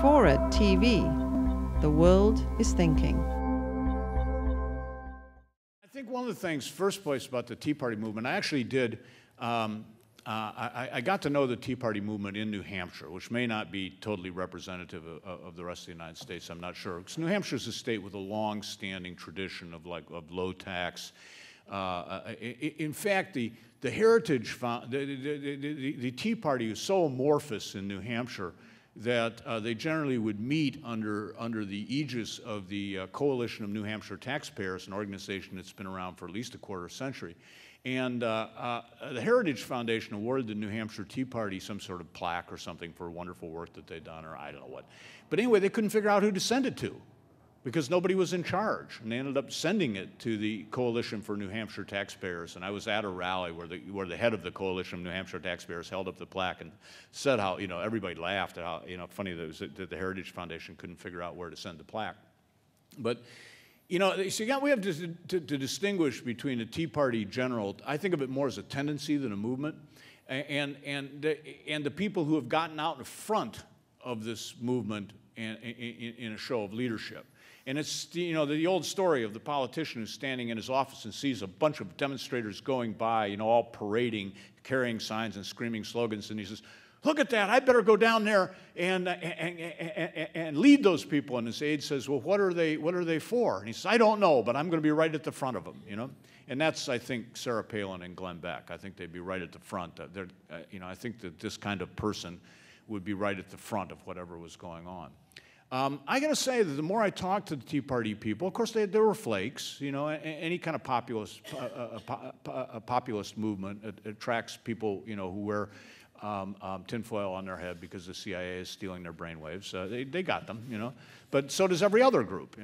FORA.tv. The world is thinking. I think one of the things, first place, about the Tea Party movement, I actually did, I got to know the Tea Party movement in New Hampshire, which may not be totally representative of the rest of the United States, I'm not sure. Because New Hampshire is a state with a long-standing tradition of low tax. In fact, the Heritage, the Tea Party is so amorphous in New Hampshire that they generally would meet under the aegis of the Coalition of New Hampshire Taxpayers, an organization that's been around for at least a quarter century. And the Heritage Foundation awarded the New Hampshire Tea Party some sort of plaque or something for wonderful work that they'd done, or I don't know what. But anyway, they couldn't figure out who to send it to, because nobody was in charge. And they ended up sending it to the Coalition for New Hampshire Taxpayers. And I was at a rally where the head of the Coalition of New Hampshire Taxpayers held up the plaque and said how, everybody laughed at how, funny that the Heritage Foundation couldn't figure out where to send the plaque. But, so we have to distinguish between a Tea Party general. I think of it more as a tendency than a movement. And the people who have gotten out in front of this movement in a show of leadership. And it's, the old story of the politician who's standing in his office and sees a bunch of demonstrators going by, all parading, carrying signs and screaming slogans, and he says, "Look at that, I better go down there and lead those people." And his aide says, "Well, what are they for?" And he says, "I don't know, but I'm going to be right at the front of them," And that's, I think, Sarah Palin and Glenn Beck. I think they'd be right at the front. I think that this kind of person would be right at the front of whatever was going on. I got to say that the more I talked to the Tea Party people, of course, there were flakes. Any kind of populist movement attracts people, who wear tinfoil on their head because the CIA is stealing their brainwaves. They got them, but so does every other group,